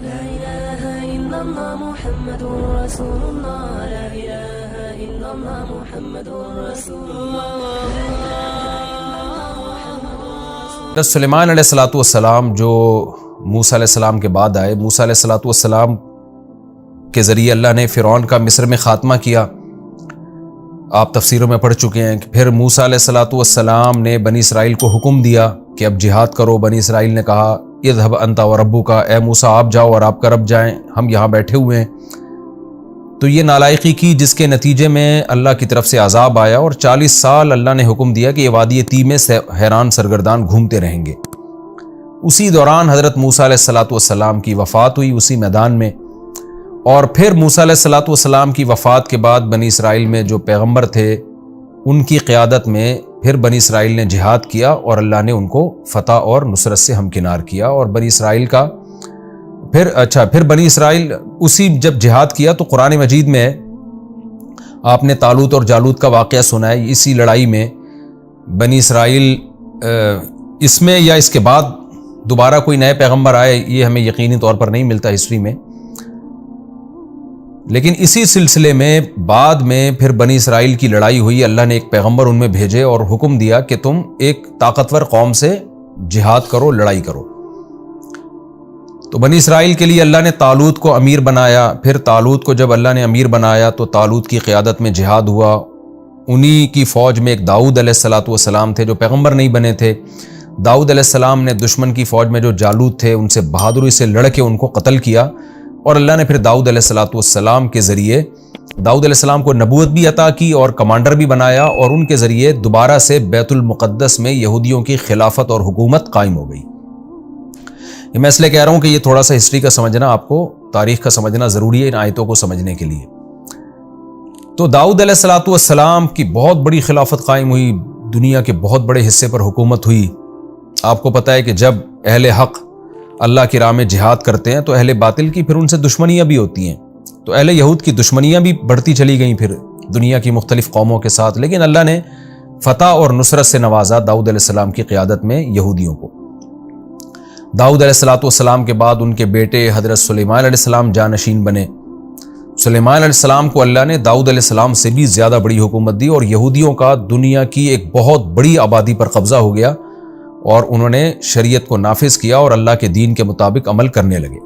لا إله إلا الله محمد رسول الله لا إله إلا الله محمد رسول الله حضرت سلیمان علیہ الصلوۃ والسلام جو موسیٰ علیہ السلام کے بعد آئے، موسیٰ علیہ الصلوۃ والسلام کے ذریعے اللہ نے فرعون کا مصر میں خاتمہ کیا. آپ تفسیروں میں پڑھ چکے ہیں کہ پھر موسیٰ علیہ الصلوۃ والسلام نے بنی اسرائیل کو حکم دیا کہ اب جہاد کرو. بنی اسرائیل نے کہا اذهب انت وربک، اے موسیٰ آپ جاؤ اور آپ کا رب جائیں، ہم یہاں بیٹھے ہوئے ہیں. تو یہ نالائقی کی، جس کے نتیجے میں اللہ کی طرف سے عذاب آیا اور 40 سال اللہ نے حکم دیا کہ یہ وادی تیہ میں حیران سرگردان گھومتے رہیں گے. اسی دوران حضرت موسیٰ علیہ الصلوۃ والسلام کی وفات ہوئی اسی میدان میں. اور پھر موسیٰ علیہ الصلوۃ والسلام کی وفات کے بعد بنی اسرائیل میں جو پیغمبر تھے ان کی قیادت میں پھر بنی اسرائیل نے جہاد کیا اور اللہ نے ان کو فتح اور نصرت سے ہمکنار کیا. اور بنی اسرائیل کا پھر بنی اسرائیل اسی جب جہاد کیا تو قرآن مجید میں آپ نے طالوت اور جالوت کا واقعہ سنا ہے. اسی لڑائی میں بنی اسرائیل اس میں یا اس کے بعد دوبارہ کوئی نئے پیغمبر آئے یہ ہمیں یقینی طور پر نہیں ملتا ہسٹری میں، لیکن اسی سلسلے میں بعد میں پھر بنی اسرائیل کی لڑائی ہوئی. اللہ نے ایک پیغمبر ان میں بھیجے اور حکم دیا کہ تم ایک طاقتور قوم سے جہاد کرو، لڑائی کرو. تو بنی اسرائیل کے لیے اللہ نے طالوت کو امیر بنایا. پھر طالوت کو جب اللہ نے امیر بنایا تو طالوت کی قیادت میں جہاد ہوا. انہی کی فوج میں ایک داؤد علیہ السلام تھے جو پیغمبر نہیں بنے تھے. داؤد علیہ السلام نے دشمن کی فوج میں جو جالوت تھے ان سے بہادری سے لڑ کے ان کو قتل کیا. اور اللہ نے پھر داؤد علیہ السلام کے ذریعے داؤد علیہ السلام کو نبوت بھی عطا کی اور کمانڈر بھی بنایا، اور ان کے ذریعے دوبارہ سے بیت المقدس میں یہودیوں کی خلافت اور حکومت قائم ہو گئی. یہ میں اس لیے کہہ رہا ہوں کہ یہ تھوڑا سا ہسٹری کا سمجھنا، آپ کو تاریخ کا سمجھنا ضروری ہے ان آیتوں کو سمجھنے کے لیے. تو داؤد علیہ السلام کی بہت بڑی خلافت قائم ہوئی، دنیا کے بہت بڑے حصے پر حکومت ہوئی. آپ کو پتہ ہے کہ جب اہل حق اللہ کی راہ میں جہاد کرتے ہیں تو اہل باطل کی پھر ان سے دشمنیاں بھی ہوتی ہیں. تو اہل یہود کی دشمنیاں بھی بڑھتی چلی گئیں پھر دنیا کی مختلف قوموں کے ساتھ، لیکن اللہ نے فتح اور نصرت سے نوازا داؤد علیہ السلام کی قیادت میں یہودیوں کو. داؤد علیہ السلام کے بعد ان کے بیٹے حضرت سلیمان علیہ السلام جانشین بنے. سلیمان علیہ السلام کو اللہ نے داؤد علیہ السلام سے بھی زیادہ بڑی حکومت دی اور یہودیوں کا دنیا کی ایک بہت بڑی آبادی پر قبضہ ہو گیا اور انہوں نے شریعت کو نافذ کیا اور اللہ کے دین کے مطابق عمل کرنے لگے.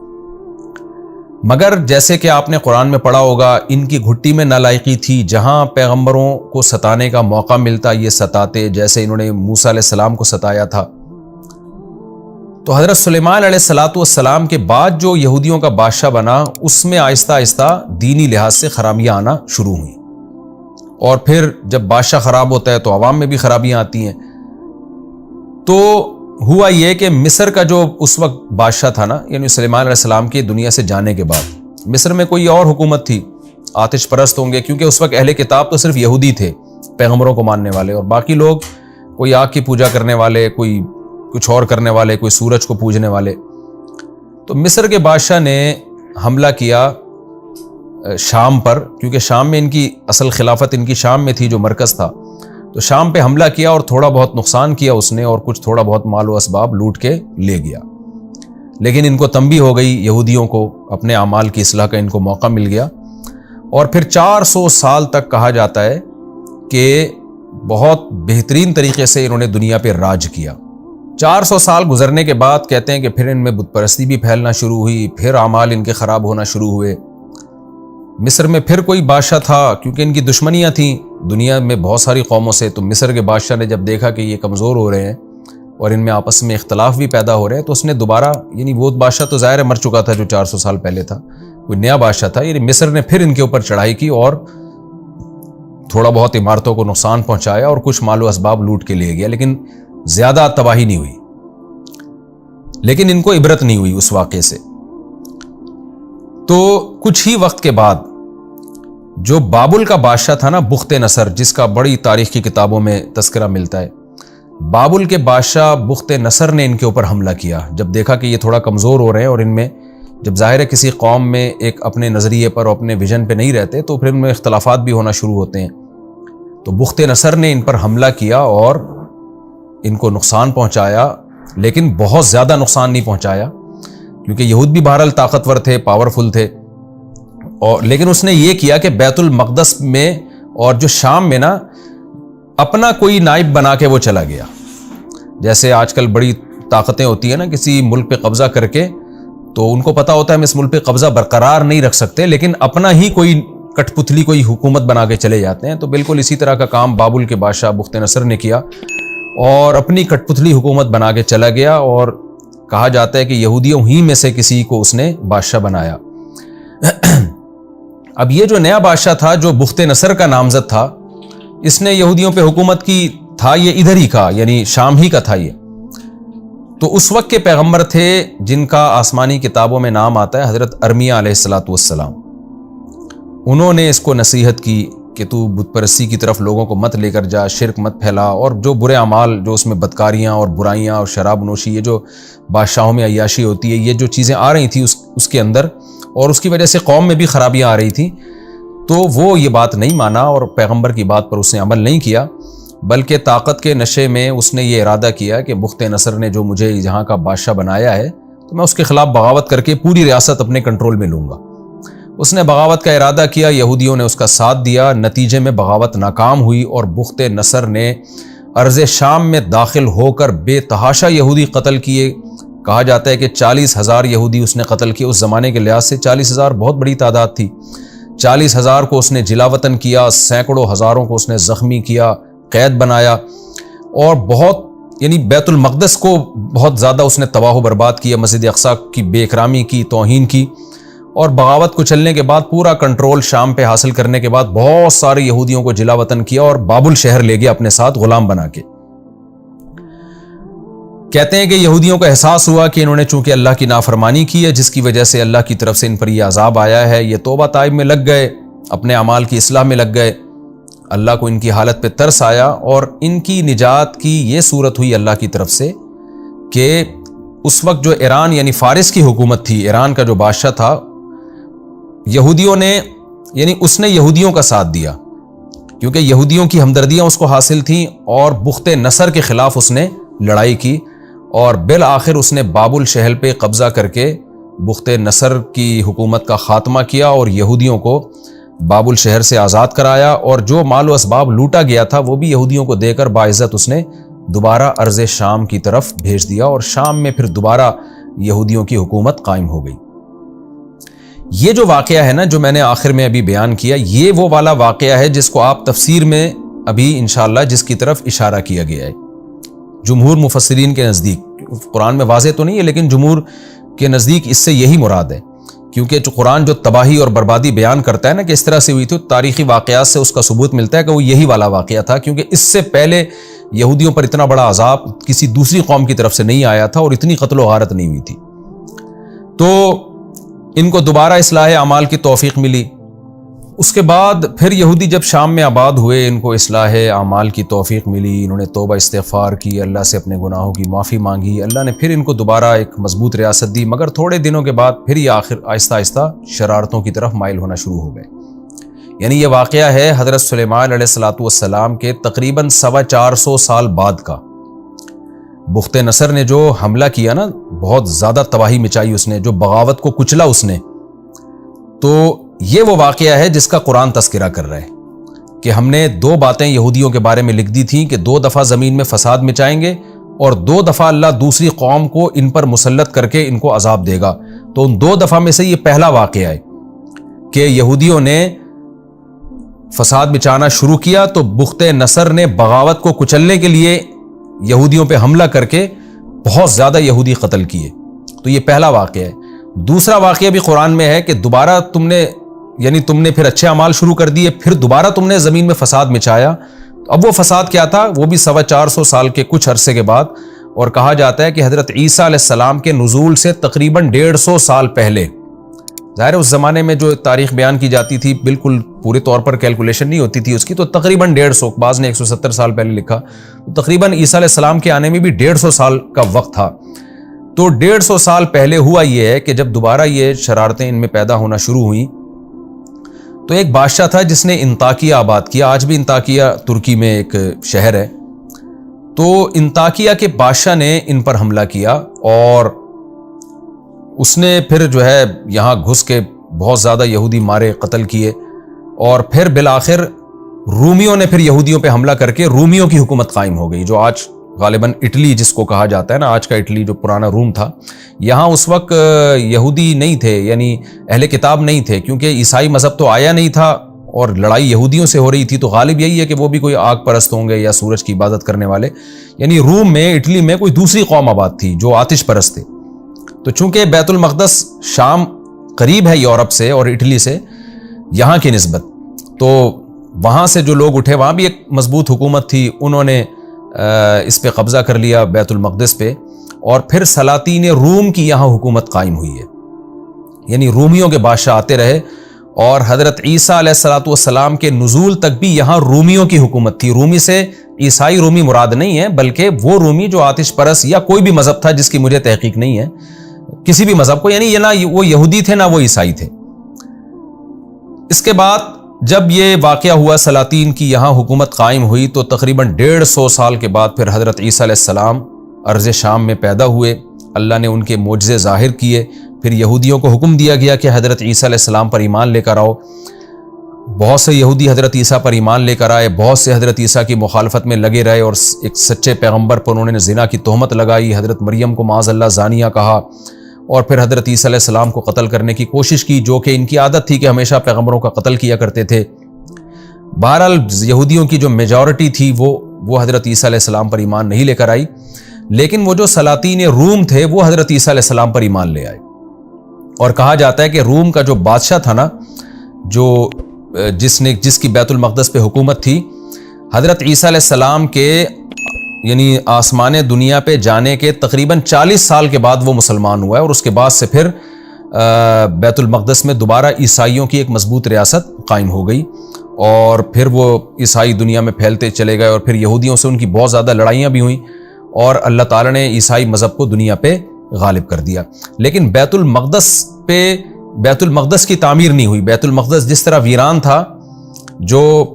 مگر جیسے کہ آپ نے قرآن میں پڑھا ہوگا ان کی گھٹی میں نالائقی تھی، جہاں پیغمبروں کو ستانے کا موقع ملتا یہ ستاتے، جیسے انہوں نے موسیٰ علیہ السلام کو ستایا تھا. تو حضرت سلیمان علیہ السلام کے بعد جو یہودیوں کا بادشاہ بنا اس میں آہستہ آہستہ دینی لحاظ سے خرابیاں آنا شروع ہوئیں. اور پھر جب بادشاہ خراب ہوتا ہے تو عوام میں بھی خرابیاں آتی ہیں. تو ہوا یہ کہ مصر کا جو اس وقت بادشاہ تھا نا، یعنی سلیمان علیہ السلام کی دنیا سے جانے کے بعد مصر میں کوئی اور حکومت تھی، آتش پرست ہوں گے، کیونکہ اس وقت اہل کتاب تو صرف یہودی تھے پیغمبروں کو ماننے والے، اور باقی لوگ کوئی آگ کی پوجا کرنے والے، کوئی کچھ اور کرنے والے، کوئی سورج کو پوجنے والے. تو مصر کے بادشاہ نے حملہ کیا شام پر، کیونکہ شام میں ان کی اصل خلافت ان کی شام میں تھی جو مرکز تھا. تو شام پہ حملہ کیا اور تھوڑا بہت نقصان کیا اس نے، اور کچھ تھوڑا بہت مال و اسباب لوٹ کے لے گیا. لیکن ان کو تنبیہ ہو گئی یہودیوں کو، اپنے اعمال کی اصلاح کا ان کو موقع مل گیا. اور پھر 400 سال تک کہا جاتا ہے کہ بہت بہترین طریقے سے انہوں نے دنیا پہ راج کیا. 400 سال گزرنے کے بعد کہتے ہیں کہ پھر ان میں بت پرستی بھی پھیلنا شروع ہوئی، پھر اعمال ان کے خراب ہونا شروع ہوئے. مصر میں پھر کوئی بادشاہ تھا، کیونکہ ان کی دشمنیاں تھیں دنیا میں بہت ساری قوموں سے. تو مصر کے بادشاہ نے جب دیکھا کہ یہ کمزور ہو رہے ہیں اور ان میں آپس میں اختلاف بھی پیدا ہو رہے ہیں، تو اس نے دوبارہ، یعنی وہ بادشاہ تو ظاہر ہے مر چکا تھا جو 400 سال پہلے تھا، کوئی نیا بادشاہ تھا، یعنی مصر نے پھر ان کے اوپر چڑھائی کی اور تھوڑا بہت عمارتوں کو نقصان پہنچایا اور کچھ مال و اسباب لوٹ کے لے گیا، لیکن زیادہ تباہی نہیں ہوئی. لیکن ان کو عبرت نہیں ہوئی اس واقعے سے. تو کچھ ہی وقت کے بعد جو بابل کا بادشاہ تھا نا، بخت نصر، جس کا بڑی تاریخ کی کتابوں میں تذکرہ ملتا ہے، بابل کے بادشاہ بخت نصر نے ان کے اوپر حملہ کیا. جب دیکھا کہ یہ تھوڑا کمزور ہو رہے ہیں اور ان میں جب ظاہر ہے کسی قوم میں ایک اپنے نظریے پر اور اپنے ویژن پہ نہیں رہتے تو پھر ان میں اختلافات بھی ہونا شروع ہوتے ہیں. تو بخت نصر نے ان پر حملہ کیا اور ان کو نقصان پہنچایا، لیکن بہت زیادہ نقصان نہیں پہنچایا، کیونکہ یہود بھی بہرحال طاقتور تھے، پاورفل تھے، اور لیکن اس نے یہ کیا کہ بیت المقدس میں اور جو شام میں نا اپنا کوئی نائب بنا کے وہ چلا گیا. جیسے آج کل بڑی طاقتیں ہوتی ہیں نا، کسی ملک پہ قبضہ کر کے تو ان کو پتہ ہوتا ہے ہم اس ملک پہ قبضہ برقرار نہیں رکھ سکتے، لیکن اپنا ہی کوئی کٹ پتلی کوئی حکومت بنا کے چلے جاتے ہیں. تو بالکل اسی طرح کا کام بابل کے بادشاہ بخت نصر نے کیا اور اپنی کٹ پتلی حکومت بنا کے چلا گیا، اور کہا جاتا ہے کہ یہودیوں ہی میں سے کسی کو اس نے بادشاہ بنایا. اب یہ جو نیا بادشاہ تھا جو بخت نصر کا نامزد تھا، اس نے یہودیوں پہ حکومت کی، تھا یہ ادھر ہی کا، یعنی شام ہی کا تھا یہ. تو اس وقت کے پیغمبر تھے جن کا آسمانی کتابوں میں نام آتا ہے حضرت ارمیہ علیہ السلام. انہوں نے اس کو نصیحت کی کہ تو بت پرستی کی طرف لوگوں کو مت لے کر جا، شرک مت پھیلا، اور جو برے اعمال جو اس میں بدکاریاں اور برائیاں اور شراب نوشی، یہ جو بادشاہوں میں عیاشی ہوتی ہے، یہ جو چیزیں آ رہی تھیں اس کے اندر، اور اس کی وجہ سے قوم میں بھی خرابیاں آ رہی تھیں، تو وہ یہ بات نہیں مانا اور پیغمبر کی بات پر اس نے عمل نہیں کیا، بلکہ طاقت کے نشے میں اس نے یہ ارادہ کیا کہ بخت نصر نے جو مجھے یہاں کا بادشاہ بنایا ہے تو میں اس کے خلاف بغاوت کر کے پوری ریاست اپنے کنٹرول میں لوں گا. اس نے بغاوت کا ارادہ کیا، یہودیوں نے اس کا ساتھ دیا، نتیجے میں بغاوت ناکام ہوئی اور بخت نصر نے ارض شام میں داخل ہو کر بے تحاشا یہودی قتل کیے. کہا جاتا ہے کہ 40,000 یہودی اس نے قتل کیے. اس زمانے کے لحاظ سے 40,000 بہت بڑی تعداد تھی. 40,000 کو اس نے جلا وطن کیا، سینکڑوں ہزاروں کو اس نے زخمی کیا، قید بنایا، اور بہت یعنی بیت المقدس کو بہت زیادہ اس نے تباہ و برباد کیا، مسجد اقصیٰ کی بے اکرامی کی، توہین کی، اور بغاوت کو چلنے کے بعد پورا کنٹرول شام پہ حاصل کرنے کے بعد بہت سارے یہودیوں کو جلا وطن کیا اور بابل شہر لے گیا اپنے ساتھ غلام بنا کے. کہتے ہیں کہ یہودیوں کو احساس ہوا کہ انہوں نے چونکہ اللہ کی نافرمانی کی ہے، جس کی وجہ سے اللہ کی طرف سے ان پر یہ عذاب آیا ہے، یہ توبہ طائب میں لگ گئے، اپنے اعمال کی اصلاح میں لگ گئے. اللہ کو ان کی حالت پہ ترس آیا اور ان کی نجات کی یہ صورت ہوئی اللہ کی طرف سے کہ اس وقت جو ایران یعنی فارس کی حکومت تھی، ایران کا جو بادشاہ تھا، یہودیوں نے یعنی اس نے یہودیوں کا ساتھ دیا کیونکہ یہودیوں کی ہمدردیاں اس کو حاصل تھیں، اور بخت نصر کے خلاف اس نے لڑائی کی، اور بالآخر اس نے بابل شہر پہ قبضہ کر کے بخت نصر کی حکومت کا خاتمہ کیا اور یہودیوں کو بابل شہر سے آزاد کرایا، اور جو مال و اسباب لوٹا گیا تھا وہ بھی یہودیوں کو دے کر باعزت اس نے دوبارہ ارض شام کی طرف بھیج دیا، اور شام میں پھر دوبارہ یہودیوں کی حکومت قائم ہو گئی. یہ جو واقعہ ہے نا جو میں نے آخر میں ابھی بیان کیا، یہ وہ والا واقعہ ہے جس کو آپ تفسیر میں ابھی انشاءاللہ جس کی طرف اشارہ کیا گیا ہے. جمہور مفسرین کے نزدیک، قرآن میں واضح تو نہیں ہے لیکن جمہور کے نزدیک اس سے یہی مراد ہے، کیونکہ جو قرآن جو تباہی اور بربادی بیان کرتا ہے نا کہ اس طرح سے ہوئی تھی، تاریخی واقعات سے اس کا ثبوت ملتا ہے کہ وہ یہی والا واقعہ تھا، کیونکہ اس سے پہلے یہودیوں پر اتنا بڑا عذاب کسی دوسری قوم کی طرف سے نہیں آیا تھا اور اتنی قتل و غارت نہیں ہوئی تھی. تو ان کو دوبارہ اصلاح اعمال کی توفیق ملی. اس کے بعد پھر یہودی جب شام میں آباد ہوئے، ان کو اصلاح اعمال کی توفیق ملی، انہوں نے توبہ استغفار کی، اللہ سے اپنے گناہوں کی معافی مانگی، اللہ نے پھر ان کو دوبارہ ایک مضبوط ریاست دی. مگر تھوڑے دنوں کے بعد پھر یہ آخر آہستہ آہستہ شرارتوں کی طرف مائل ہونا شروع ہو گئے. یعنی یہ واقعہ ہے حضرت سلیمان علیہ السلام کے تقریباً 425 سال بعد کا. بخت نصر نے جو حملہ کیا نا، بہت زیادہ تباہی مچائی اس نے، جو بغاوت کو کچلا اس نے، تو یہ وہ واقعہ ہے جس کا قرآن تذکرہ کر رہا ہے کہ ہم نے 2 باتیں یہودیوں کے بارے میں لکھ دی تھیں کہ 2 دفعہ زمین میں فساد مچائیں گے اور 2 دفعہ اللہ دوسری قوم کو ان پر مسلط کر کے ان کو عذاب دے گا. تو ان 2 دفعہ میں سے یہ پہلا واقعہ ہے کہ یہودیوں نے فساد مچانا شروع کیا تو بخت نصر نے بغاوت کو کچلنے کے لیے یہودیوں پہ حملہ کر کے بہت زیادہ یہودی قتل کیے. تو یہ پہلا واقعہ ہے. دوسرا واقعہ بھی قرآن میں ہے کہ دوبارہ تم نے پھر اچھے اعمال شروع کر دیے، پھر دوبارہ تم نے زمین میں فساد مچایا. اب وہ فساد کیا تھا؟ وہ بھی 425 سال کے کچھ عرصے کے بعد، اور کہا جاتا ہے کہ حضرت عیسیٰ علیہ السلام کے نزول سے تقریباً 150 سال پہلے. ظاہر ہے اس زمانے میں جو تاریخ بیان کی جاتی تھی بالکل پورے طور پر کیلکولیشن نہیں ہوتی تھی اس کی، تو تقریباً 150، بعض نے 170 سال پہلے لکھا، تو تقریباً عیسیٰ علیہ السلام کے آنے میں بھی 150 سال کا وقت تھا. تو 150 سال پہلے ہوا یہ ہے کہ جب دوبارہ یہ شرارتیں ان میں پیدا ہونا شروع ہوئیں تو ایک بادشاہ تھا جس نے انطاکیہ آباد کیا. آج بھی انطاکیہ ترکی میں ایک شہر ہے. تو انطاکیہ کے بادشاہ نے ان پر حملہ کیا اور اس نے پھر جو ہے یہاں گھس کے بہت زیادہ یہودی مارے، قتل کیے، اور پھر بالآخر رومیوں نے پھر یہودیوں پہ حملہ کر کے رومیوں کی حکومت قائم ہو گئی، جو آج غالباً اٹلی جس کو کہا جاتا ہے نا، آج کا اٹلی جو پرانا روم تھا۔ یہاں اس وقت یہودی نہیں تھے، یعنی اہل کتاب نہیں تھے، کیونکہ عیسائی مذہب تو آیا نہیں تھا اور لڑائی یہودیوں سے ہو رہی تھی، تو غالب یہی ہے کہ وہ بھی کوئی آگ پرست ہوں گے یا سورج کی عبادت کرنے والے، یعنی روم میں، اٹلی میں کوئی دوسری قوم آباد تھی جو آتش پرست تھے۔ تو چونکہ بیت المقدس شام قریب ہے یورپ سے اور اٹلی سے یہاں کی نسبت، تو وہاں سے جو لوگ اٹھے، وہاں بھی ایک مضبوط حکومت تھی، انہوں نے اس پہ قبضہ کر لیا بیت المقدس پہ، اور پھر سلاطین روم کی یہاں حکومت قائم ہوئی ہے، یعنی رومیوں کے بادشاہ آتے رہے، اور حضرت عیسیٰ علیہ الصلوۃ والسلام کے نزول تک بھی یہاں رومیوں کی حکومت تھی۔ رومی سے عیسائی رومی مراد نہیں ہے، بلکہ وہ رومی جو آتش پرست یا کوئی بھی مذہب تھا، جس کی مجھے تحقیق نہیں ہے کسی بھی مذہب کو، یعنی یہ نہ وہ یہودی تھے نہ وہ عیسائی تھے۔ اس کے بعد جب یہ واقعہ ہوا، سلاطین کی یہاں حکومت قائم ہوئی، تو تقریباً 150 سال کے بعد پھر حضرت عیسیٰ علیہ السلام ارض شام میں پیدا ہوئے، اللہ نے ان کے معجزے ظاہر کیے، پھر یہودیوں کو حکم دیا گیا کہ حضرت عیسیٰ علیہ السلام پر ایمان لے کر آؤ۔ بہت سے یہودی حضرت عیسیٰ پر ایمان لے کر آئے، بہت سے حضرت عیسیٰ کی مخالفت میں لگے رہے، اور ایک سچے پیغمبر پر انہوں نے زنا کی تہمت لگائی، حضرت مریم کو معاذ اللہ زانیہ کہا، اور پھر حضرت عیسیٰ علیہ السلام کو قتل کرنے کی کوشش کی، جو کہ ان کی عادت تھی کہ ہمیشہ پیغمبروں کا قتل کیا کرتے تھے۔ بہرحال یہودیوں کی جو میجورٹی تھی وہ حضرت عیسیٰ علیہ السلام پر ایمان نہیں لے کر آئی، لیکن وہ جو سلاطین روم تھے وہ حضرت عیسیٰ علیہ السلام پر ایمان لے آئے، اور کہا جاتا ہے کہ روم کا جو بادشاہ تھا نا، جس کی بیت المقدس پہ حکومت تھی، حضرت عیسیٰ علیہ السلام کے یعنی آسمان دنیا پہ جانے کے تقریباً 40 سال کے بعد وہ مسلمان ہوا ہے، اور اس کے بعد سے پھر بیت المقدس میں دوبارہ عیسائیوں کی ایک مضبوط ریاست قائم ہو گئی، اور پھر وہ عیسائی دنیا میں پھیلتے چلے گئے، اور پھر یہودیوں سے ان کی بہت زیادہ لڑائیاں بھی ہوئیں، اور اللہ تعالیٰ نے عیسائی مذہب کو دنیا پہ غالب کر دیا۔ لیکن بیت المقدس کی تعمیر نہیں ہوئی۔ بیت المقدس جس طرح ویران تھا، جو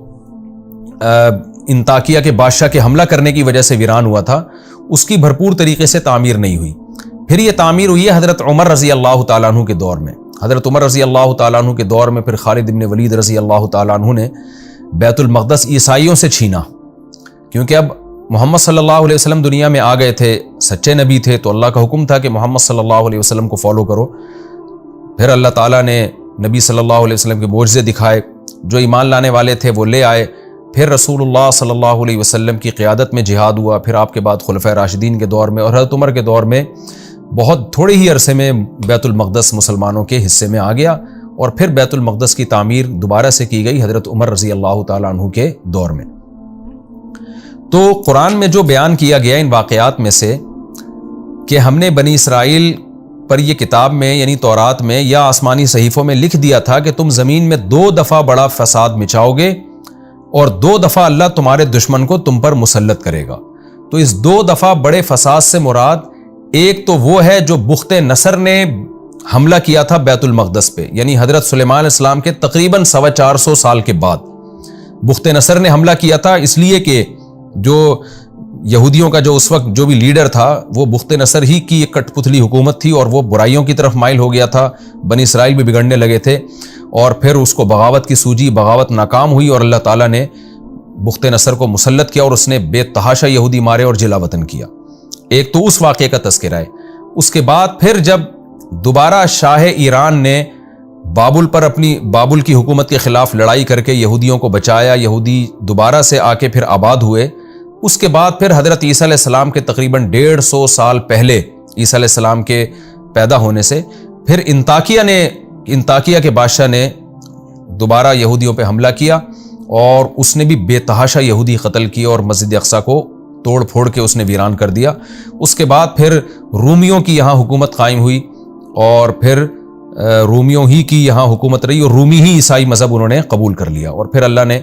انطاکیہ کے بادشاہ کے حملہ کرنے کی وجہ سے ویران ہوا تھا، اس کی بھرپور طریقے سے تعمیر نہیں ہوئی۔ پھر یہ تعمیر ہوئی ہے حضرت عمر رضی اللہ تعالیٰ عنہ کے دور میں۔ حضرت عمر رضی اللہ تعالیٰ عنہ کے دور میں پھر خالد بن ولید رضی اللہ تعالیٰ عنہ نے بیت المقدس عیسائیوں سے چھینا، کیونکہ اب محمد صلی اللہ علیہ وسلم دنیا میں آ گئے تھے، سچے نبی تھے، تو اللہ کا حکم تھا کہ محمد صلی اللہ علیہ وسلم کو فالو کرو۔ پھر اللہ تعالیٰ نے نبی صلی اللہ علیہ وسلم کے معجزے دکھائے، جو ایمان لانے والے تھے وہ لے آئے۔ پھر رسول اللہ صلی اللہ علیہ وسلم کی قیادت میں جہاد ہوا، پھر آپ کے بعد خلفائے راشدین کے دور میں اور حضرت عمر کے دور میں بہت تھوڑے ہی عرصے میں بیت المقدس مسلمانوں کے حصے میں آ گیا، اور پھر بیت المقدس کی تعمیر دوبارہ سے کی گئی حضرت عمر رضی اللہ تعالیٰ عنہ کے دور میں۔ تو قرآن میں جو بیان کیا گیا ان واقعات میں سے کہ ہم نے بنی اسرائیل پر یہ کتاب میں یعنی تورات میں یا آسمانی صحیفوں میں لکھ دیا تھا کہ تم زمین میں 2 دفعہ بڑا فساد مچاؤ گے، اور 2 دفعہ اللہ تمہارے دشمن کو تم پر مسلط کرے گا۔ تو اس 2 دفعہ بڑے فساد سے مراد ایک تو وہ ہے جو بخت نصر نے حملہ کیا تھا بیت المقدس پہ، یعنی حضرت سلیمان علیہ السلام کے تقریباً 450 سال کے بعد بخت نصر نے حملہ کیا تھا، اس لیے کہ جو یہودیوں کا جو اس وقت جو بھی لیڈر تھا وہ بخت نصر ہی کی ایک کٹ پتلی حکومت تھی، اور وہ برائیوں کی طرف مائل ہو گیا تھا، بنی اسرائیل بھی بگڑنے لگے تھے، اور پھر اس کو بغاوت کی سوجی، بغاوت ناکام ہوئی، اور اللہ تعالیٰ نے بخت نصر کو مسلط کیا، اور اس نے بے تحاشا یہودی مارے اور جلا وطن کیا۔ ایک تو اس واقعے کا تذکرہ ہے۔ اس کے بعد پھر جب دوبارہ شاہ ایران نے بابل کی حکومت کے خلاف لڑائی کر کے یہودیوں کو بچایا، یہودی دوبارہ سے آ کے پھر آباد ہوئے، اس کے بعد پھر حضرت عیسیٰ علیہ السلام کے تقریباً 150 سال پہلے عیسیٰ علیہ السلام کے پیدا ہونے سے پھر انطاکیہ کے بادشاہ نے دوبارہ یہودیوں پہ حملہ کیا، اور اس نے بھی بے تحاشا یہودی قتل کیے، اور مسجد اقصیٰ کو توڑ پھوڑ کے اس نے ویران کر دیا۔ اس کے بعد پھر رومیوں کی یہاں حکومت قائم ہوئی، اور پھر رومیوں ہی کی یہاں حکومت رہی، اور رومی ہی عیسائی مذہب انہوں نے قبول کر لیا، اور پھر اللہ نے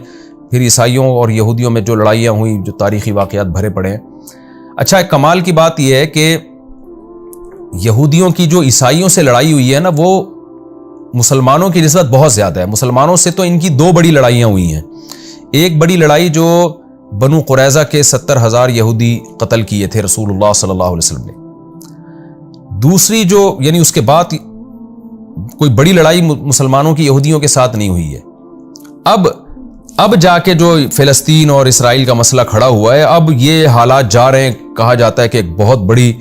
پھر عیسائیوں اور یہودیوں میں جو لڑائیاں ہوئیں، جو تاریخی واقعات بھرے پڑے ہیں۔ اچھا، ایک کمال کی بات یہ ہے کہ یہودیوں کی جو عیسائیوں سے لڑائی ہوئی ہے نا، وہ مسلمانوں کی نسبت بہت زیادہ ہے۔ مسلمانوں سے تو ان کی 2 بڑی لڑائیاں ہوئی ہیں۔ ایک بڑی لڑائی جو بنو قریظہ کے 70,000 یہودی قتل کیے تھے رسول اللہ صلی اللہ علیہ وسلم نے۔ دوسری جو یعنی اس کے بعد کوئی بڑی لڑائی مسلمانوں کی یہودیوں کے ساتھ نہیں ہوئی ہے. اب جا کے جو فلسطین اور اسرائیل کا مسئلہ کھڑا ہوا ہے, اب یہ حالات جا رہے ہیں, کہا جاتا ہے کہ ایک بہت بڑی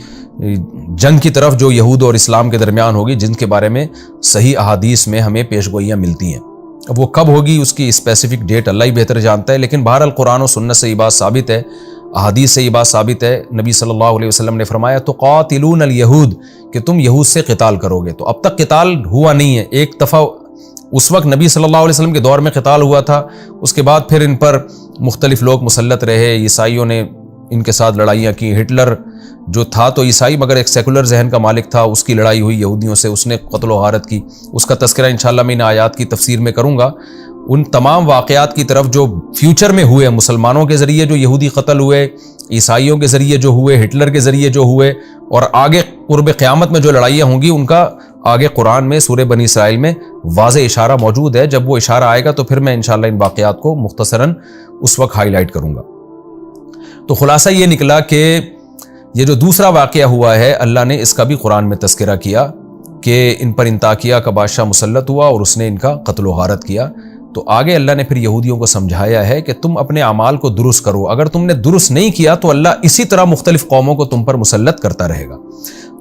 جنگ کی طرف جو یہود اور اسلام کے درمیان ہوگی, جن کے بارے میں صحیح احادیث میں ہمیں پیشگوئیاں ملتی ہیں. اب وہ کب ہوگی اس کی اسپیسیفک ڈیٹ اللہ ہی بہتر جانتا ہے, لیکن بہرحال قرآن و سنت سے یہ بات ثابت ہے, احادیث سے یہ بات ثابت ہے. نبی صلی اللہ علیہ وسلم نے فرمایا تو قاتلون الیہود, کہ تم یہود سے قتال کرو گے. تو اب تک قتال ہوا نہیں ہے. ایک دفعہ اس وقت نبی صلی اللہ علیہ وسلم کے دور میں قتال ہوا تھا, اس کے بعد پھر ان پر مختلف لوگ مسلط رہے, عیسائیوں نے ان کے ساتھ لڑائیاں کی. ہٹلر جو تھا تو عیسائی مگر ایک سیکولر ذہن کا مالک تھا, اس کی لڑائی ہوئی یہودیوں سے, اس نے قتل و غارت کی. اس کا تذکرہ انشاءاللہ میں ان آیات کی تفسیر میں کروں گا. ان تمام واقعات کی طرف جو فیوچر میں ہوئے, مسلمانوں کے ذریعے جو یہودی قتل ہوئے, عیسائیوں کے ذریعے جو ہوئے, ہٹلر کے ذریعے جو ہوئے, اور آگے قرب قیامت میں جو لڑائیاں ہوں گی, ان کا آگے قرآن میں سورہ بنی اسرائیل میں واضح اشارہ موجود ہے. جب وہ اشارہ آئے گا تو پھر میں انشاءاللہ ان واقعات کو مختصراً اس وقت ہائی لائٹ کروں گا. تو خلاصہ یہ نکلا کہ یہ جو دوسرا واقعہ ہوا ہے, اللہ نے اس کا بھی قرآن میں تذکرہ کیا کہ ان پر انطاکیہ کا بادشاہ مسلط ہوا اور اس نے ان کا قتل و غارت کیا. تو آگے اللہ نے پھر یہودیوں کو سمجھایا ہے کہ تم اپنے اعمال کو درست کرو, اگر تم نے درست نہیں کیا تو اللہ اسی طرح مختلف قوموں کو تم پر مسلط کرتا رہے گا.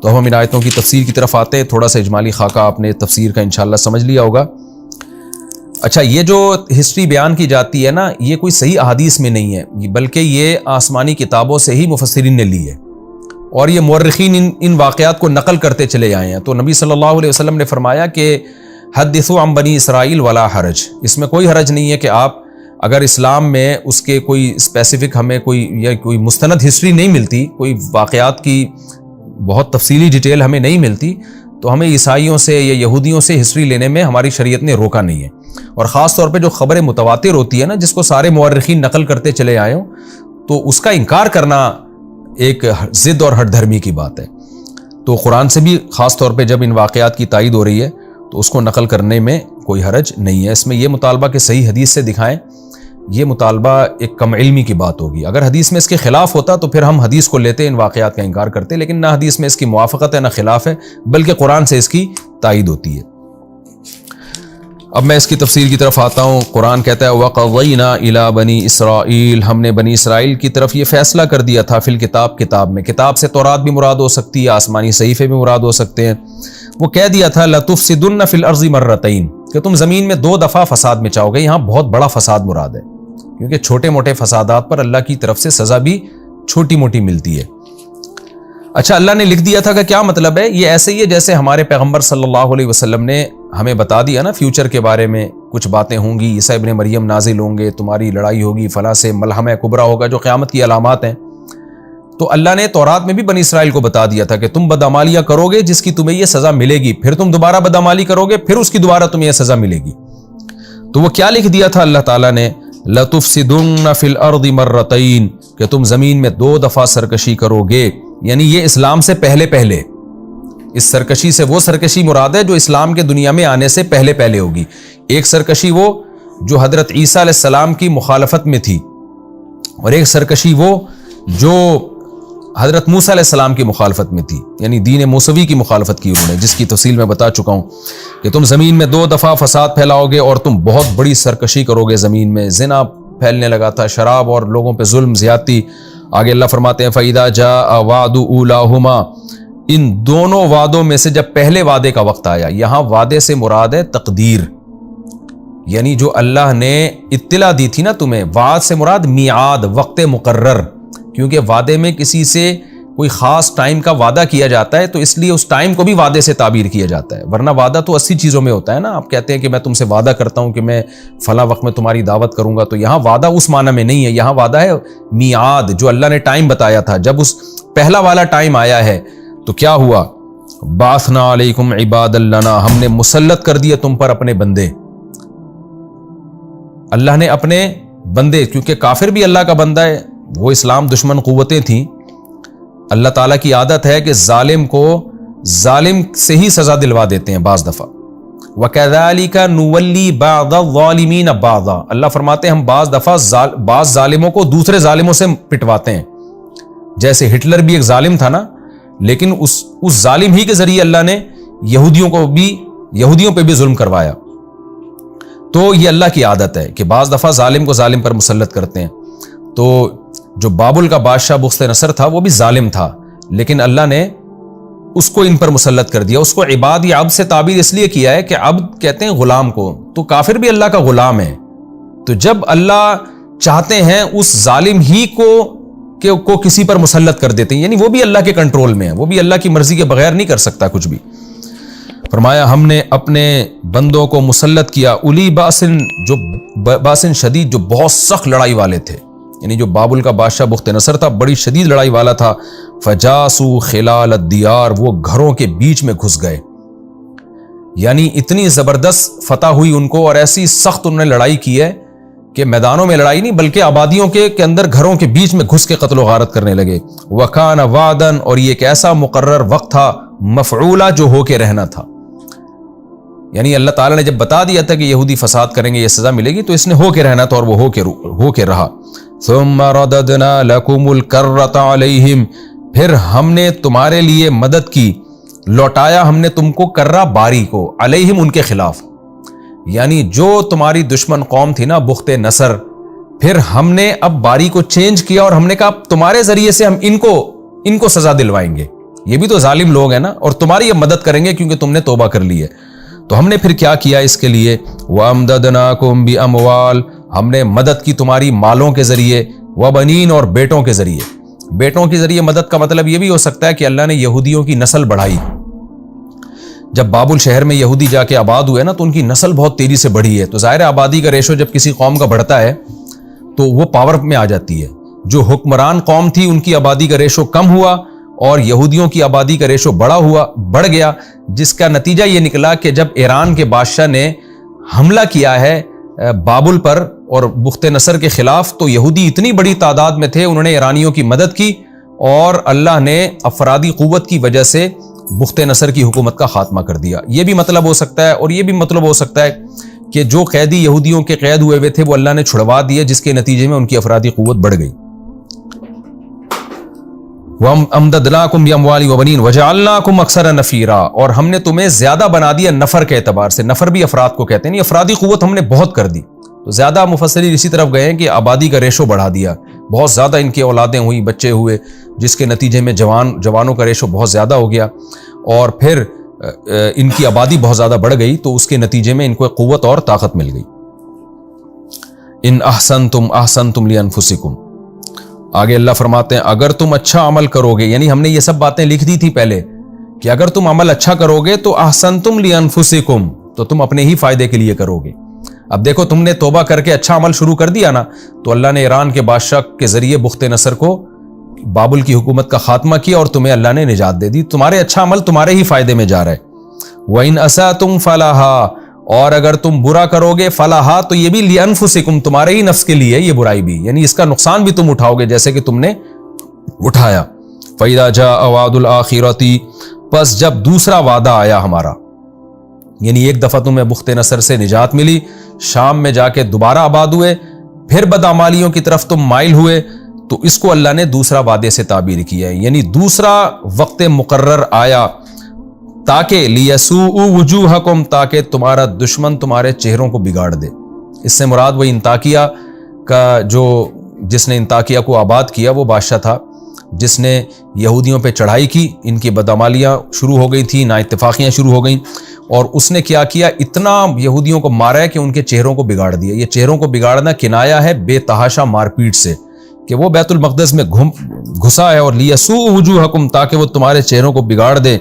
تو ہم ان آیتوں کی تفسیر کی طرف آتے ہیں. تھوڑا سا اجمالی خاکہ آپ نے تفسیر کا انشاءاللہ سمجھ لیا ہوگا. اچھا, یہ جو ہسٹری بیان کی جاتی ہے نا, یہ کوئی صحیح احادیث میں نہیں ہے, بلکہ یہ آسمانی کتابوں سے ہی مفسرین نے لی ہے, اور یہ مورخین ان واقعات کو نقل کرتے چلے آئے ہیں. تو نبی صلی اللہ علیہ وسلم نے فرمایا کہ حدثوا عن بنی اسرائیل ولا حرج, اس میں کوئی حرج نہیں ہے کہ آپ اگر اسلام میں اس کے کوئی اسپیسیفک ہمیں کوئی مستند ہسٹری نہیں ملتی, کوئی واقعات کی بہت تفصیلی ڈیٹیل ہمیں نہیں ملتی, تو ہمیں عیسائیوں سے یا یہودیوں سے ہسٹری لینے میں ہماری شریعت نے روکا نہیں ہے. اور خاص طور پہ جو خبر متواتر ہوتی ہے نا, جس کو سارے مورخین نقل کرتے چلے آئے ہوں, تو اس کا انکار کرنا ایک ضد اور ہٹ دھرمی کی بات ہے. تو قرآن سے بھی خاص طور پہ جب ان واقعات کی تائید ہو رہی ہے تو اس کو نقل کرنے میں کوئی حرج نہیں ہے. اس میں یہ مطالبہ کہ صحیح حدیث سے دکھائیں, یہ مطالبہ ایک کم علمی کی بات ہوگی. اگر حدیث میں اس کے خلاف ہوتا تو پھر ہم حدیث کو لیتے, ان واقعات کا انکار کرتے, لیکن نہ حدیث میں اس کی موافقت ہے نہ خلاف ہے, بلکہ قرآن سے اس کی تائید ہوتی ہے. اب میں اس کی تفسیر کی طرف آتا ہوں. قرآن کہتا ہے وَقَضَيْنَا إِلَىٰ بَنِي إِسْرَائِيلَ, ہم نے بنی اسرائیل کی طرف یہ فیصلہ کر دیا تھا, فی الکتاب, کتاب میں. کتاب سے تورات بھی مراد ہو سکتی ہے, آسمانی صحیفے بھی مراد ہو سکتے ہیں. وہ کہہ دیا تھا لَتُفْسِدُنَّ فِي الْأَرْضِ مَرَّتَيْنِ, کہ تم زمین میں 2 دفعہ فساد مچاؤ گے. یہاں بہت بڑا فساد مراد ہے, کیونکہ چھوٹے موٹے فسادات پر اللہ کی طرف سے سزا بھی چھوٹی موٹی ملتی ہے. اچھا, اللہ نے لکھ دیا تھا کہ کیا مطلب ہے؟ یہ ایسے ہی ہے جیسے ہمارے پیغمبر صلی اللہ علیہ وسلم نے ہمیں بتا دیا نا فیوچر کے بارے میں, کچھ باتیں ہوں گی, عیسیٰ ابن مریم نازل ہوں گے, تمہاری لڑائی ہوگی, فلاں سے ملحمہ کبریٰ ہوگا, جو قیامت کی علامات ہیں. تو اللہ نے تورات میں بھی بنی اسرائیل کو بتا دیا تھا کہ تم بدعمالیاں کرو گے جس کی تمہیں یہ سزا ملے گی, پھر تم دوبارہ بدعمالی کرو گے, پھر اس کی دوبارہ تمہیں یہ سزا ملے گی. تو وہ کیا لکھ دیا تھا اللہ تعالیٰ نے, لَتُفْسِدُنَّ فِي الْأَرْضِ مَرَّتَيْنِ, کہ تم زمین میں 2 دفعہ سرکشی کرو گے. یعنی یہ اسلام سے پہلے, اس سرکشی سے وہ سرکشی مراد ہے جو اسلام کے دنیا میں آنے سے پہلے ہوگی. ایک سرکشی وہ جو حضرت عیسیٰ علیہ السلام کی مخالفت میں تھی, اور ایک سرکشی وہ جو حضرت موسیٰ علیہ السلام کی مخالفت میں تھی, یعنی دین موسوی کی مخالفت کی انہوں نے, جس کی تفصیل میں بتا چکا ہوں کہ تم زمین میں 2 دفعہ فساد پھیلاؤ گے اور تم بہت بڑی سرکشی کرو گے زمین میں. زنا پھیلنے لگا تھا, شراب اور لوگوں پہ ظلم زیادتی. آگے اللہ فرماتے ہیں فَإِذَا جَاءَ وَعْدُ أُولَاهُمَا, ان دونوں وعدوں میں سے جب پہلے وعدے کا وقت آیا. یہاں وعدے سے مراد ہے تقدیر, یعنی جو اللہ نے اطلاع دی تھی نا تمہیں. وعد سے مراد میعاد, وقت مقرر, کیونکہ وعدے میں کسی سے کوئی خاص ٹائم کا وعدہ کیا جاتا ہے تو اس لیے اس ٹائم کو بھی وعدے سے تعبیر کیا جاتا ہے. ورنہ وعدہ تو 80 چیزوں میں ہوتا ہے نا. آپ کہتے ہیں کہ میں تم سے وعدہ کرتا ہوں کہ میں فلاں وقت میں تمہاری دعوت کروں گا, تو یہاں وعدہ اس معنی میں نہیں ہے. یہاں وعدہ ہے میعاد, جو اللہ نے ٹائم بتایا تھا. جب اس پہلا والا ٹائم آیا ہے تو کیا ہوا؟ بعثنا علیکم عبادا لنا, ہم نے مسلط کر دیے تم پر اپنے بندے. اللہ نے اپنے بندے, کیونکہ کافر بھی اللہ کا بندہ ہے, وہ اسلام دشمن قوتیں تھیں. اللہ تعالیٰ کی عادت ہے کہ ظالم کو ظالم سے ہی سزا دلوا دیتے ہیں بعض دفعہ. وَكَذَلِكَ نُوَلِّي بَعْضَ الظَّالِمِينَ بَعْضًا, اللہ فرماتے ہیں ہم بعض دفعہ بعض ظالموں کو دوسرے ظالموں سے پٹواتے ہیں. جیسے ہٹلر بھی ایک ظالم تھا نا, لیکن اس ظالم ہی کے ذریعے اللہ نے یہودیوں پہ بھی ظلم کروایا. تو یہ اللہ کی عادت ہے کہ بعض دفعہ ظالم کو ظالم پر مسلط کرتے ہیں. تو جو بابل کا بادشاہ بخت نصر تھا وہ بھی ظالم تھا، لیکن اللہ نے اس کو ان پر مسلط کر دیا. اس کو عباد یا عبد سے تعبیر اس لیے کیا ہے کہ عبد کہتے ہیں غلام کو، تو کافر بھی اللہ کا غلام ہے. تو جب اللہ چاہتے ہیں اس ظالم ہی کو کسی پر مسلط کر دیتے ہیں، یعنی وہ بھی اللہ کے کنٹرول میں ہے، وہ بھی اللہ کی مرضی کے بغیر نہیں کر سکتا کچھ بھی. فرمایا ہم نے اپنے بندوں کو مسلط کیا اولی باسن شدید، جو بہت سخت لڑائی والے تھے. یعنی جو بابل کا بادشاہ بخت نصر تھا بڑی شدید لڑائی والا تھا. فجاسو خلال الدیار، وہ گھروں کے بیچ میں گھس گئے. یعنی اتنی زبردست فتح ہوئی ان کو، اور ایسی سخت انہوں نے لڑائی کی ہے کہ میدانوں میں لڑائی نہیں بلکہ آبادیوں کے اندر گھروں کے بیچ میں گھس کے قتل و غارت کرنے لگے. وکان وعدن، اور یہ ایک ایسا مقرر وقت تھا، مفعولا، جو ہو کے رہنا تھا. یعنی اللہ تعالیٰ نے جب بتا دیا تھا کہ یہودی فساد کریں گے یہ سزا ملے گی، تو اس نے ہو کے رہنا تھا اور وہ ہو کے رہا. ثم رددنا لکم الکرۃ علیہم، پھر ہم نے تمہارے لیے مدد کی، لوٹایا ہم نے تم کو کرہ باری کو، علیہم، ان کے خلاف. یعنی جو تمہاری دشمن قوم تھی نا بخت نصر، پھر ہم نے اب باری کو چینج کیا اور ہم نے کہا تمہارے ذریعے سے ہم ان کو سزا دلوائیں گے. یہ بھی تو ظالم لوگ ہیں نا، اور تمہاری اب مدد کریں گے کیونکہ تم نے توبہ کر لی ہے. تو ہم نے پھر کیا کیا اس کے لیے، وَأَمْدَدْنَاكُمْ بِأَمْوَالٍ، ہم نے مدد کی تمہاری مالوں کے ذریعے، وَبَنِينَ، اور بیٹوں کے ذریعے. بیٹوں کے ذریعے مدد کا مطلب یہ بھی ہو سکتا ہے کہ اللہ نے یہودیوں کی نسل بڑھائی. جب بابل شہر میں یہودی جا کے آباد ہوئے نا تو ان کی نسل بہت تیزی سے بڑھی ہے. تو ظاہر آبادی کا ریشو جب کسی قوم کا بڑھتا ہے تو وہ پاور میں آ جاتی ہے. جو حکمران قوم تھی ان کی آبادی کا ریشو کم ہوا اور یہودیوں کی آبادی کا ریشو بڑھ گیا، جس کا نتیجہ یہ نکلا کہ جب ایران کے بادشاہ نے حملہ کیا ہے بابل پر اور بخت نصر کے خلاف، تو یہودی اتنی بڑی تعداد میں تھے، انہوں نے ایرانیوں کی مدد کی اور اللہ نے افرادی قوت کی وجہ سے بخت نصر کی حکومت کا خاتمہ کر دیا. یہ بھی مطلب ہو سکتا ہے، اور یہ بھی مطلب ہو سکتا ہے کہ جو قیدی یہودیوں کے قید ہوئے تھے وہ اللہ نے چھڑوا دیے، جس کے نتیجے میں ان کی افرادی قوت بڑھ گئی. وَأَمْدَدْنَاكُمْ بِأَمْوَالٍ وَبَنِينَ وَجَعَلْنَاكُمْ أَكْثَرَ نَفِيرًا، اور ہم نے تمہیں زیادہ بنا دیا نفر کے اعتبار سے. نفر بھی افراد کو کہتے ہیں، نہیں افرادی قوت ہم نے بہت کر دی. تو زیادہ مفسرین اسی طرف گئے ہیں کہ آبادی کا ریشو بڑھا دیا، بہت زیادہ ان کی اولادیں ہوئی، بچے ہوئے، جس کے نتیجے میں جوانوں کا ریشو بہت زیادہ ہو گیا اور پھر ان کی آبادی بہت زیادہ بڑھ گئی، تو اس کے نتیجے میں ان کو قوت اور طاقت مل گئی. ان احسنتم احسنتم لانفسکم، آگے اللہ فرماتے ہیں اگر تم اچھا عمل کرو گے، یعنی ہم نے یہ سب باتیں لکھ دی تھی پہلے کہ اگر تم عمل اچھا کرو گے تو احسنتم لانفسکم، تو تم اپنے ہی فائدے کے لیے کرو گے. اب دیکھو تم نے توبہ کر کے اچھا عمل شروع کر دیا نا، تو اللہ نے ایران کے بادشاہ کے ذریعے بخت نصر کو، بابل کی حکومت کا خاتمہ کیا اور تمہیں اللہ نے نجات دے دی. تمہارے اچھا عمل تمہارے ہی فائدے میں جا رہا ہے. وَإِنْ أَسَأْتُمْ فَلَهَا، اور اگر تم برا کرو گے، فَلَهَا، تو یہ بھی لِأَنفُسِكُمْ، تمہارے ہی نفس کے لیے یہ برائی بھی، یعنی اس کا نقصان بھی تم اٹھاؤ گے جیسے کہ تم نے اٹھایا. فَإِذَا جَاءَ وَعْدُ الْآخِرَةِ، پس جب دوسرا وعدہ آیا ہمارا، یعنی ایک دفعہ تمہیں بخت نصر سے نجات ملی، شام میں جا کے دوبارہ آباد ہوئے، پھر بدعمالیوں کی طرف تم مائل ہوئے، تو اس کو اللہ نے دوسرا وعدے سے تعبیر کیا ہے، یعنی دوسرا وقت مقرر آیا تاکہ لیسوء وجوہکم، تاکہ تمہارا دشمن تمہارے چہروں کو بگاڑ دے. اس سے مراد وہ انطاکیہ کا جس نے انطاکیہ کو آباد کیا وہ بادشاہ تھا جس نے یہودیوں پہ چڑھائی کی، ان کی بدعمالیاں شروع ہو گئی تھیں، نا اتفاقیاں شروع ہو گئیں، اور اس نے کیا کیا، اتنا یہودیوں کو مارا ہے کہ ان کے چہروں کو بگاڑ دیا. یہ چہروں کو بگاڑنا کنایا ہے بے تحاشا مار پیٹ سے، کہ وہ بیت المقدس میں گھسا ہے، اور لیسوء وجوہکم، تاکہ وہ تمہارے چہروں کو بگاڑ دے،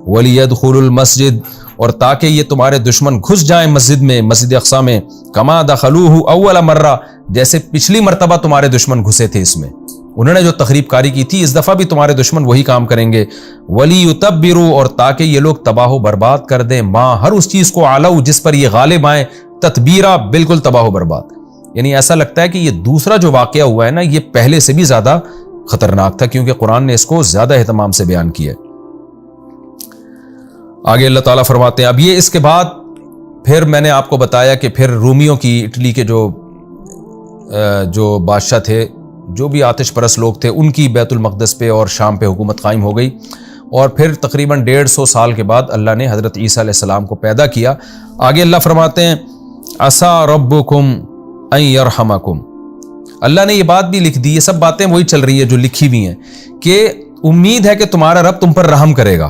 وَلِيَدْخُلُوا الْمَسْجِدَ، اور تاکہ یہ تمہارے دشمن گھس جائیں مسجد میں، مسجد اقصی میں، کما دخلوہ اول مرہ، جیسے پچھلی مرتبہ تمہارے دشمن گھسے تھے اس میں، انہوں نے جو تخریب کاری کی تھی، اس دفعہ بھی تمہارے دشمن وہی کام کریں گے. وَلِيُتَبِّرُوا، اور تاکہ یہ لوگ تباہ و برباد کر دیں، ماں، ہر اس چیز کو، عَلَوْا، جس پر یہ غالب آئیں، تتبیرہ، بالکل تباہ و برباد. یعنی ایسا لگتا ہے کہ یہ دوسرا جو واقعہ ہوا ہے نا، یہ پہلے سے بھی زیادہ خطرناک تھا، کیونکہ قرآن نے اس کو زیادہ اہتمام سے بیان کیا ہے. آگے اللہ تعالیٰ فرماتے ہیں، اب یہ اس کے بعد پھر میں نے آپ کو بتایا کہ پھر رومیوں کی، اٹلی کے جو بادشاہ تھے، جو بھی آتش پرست لوگ تھے، ان کی بیت المقدس پہ اور شام پہ حکومت قائم ہو گئی، اور پھر تقریباً 150 سال کے بعد اللہ نے حضرت عیسیٰ علیہ السلام کو پیدا کیا۔ آگے اللہ فرماتے ہیں عسیٰ ربکم ان یرحمکم، اللہ نے یہ بات بھی لکھ دی، یہ سب باتیں وہی چل رہی ہیں جو لکھی ہوئی ہیں کہ امید ہے کہ تمہارا رب تم پر رحم کرے گا،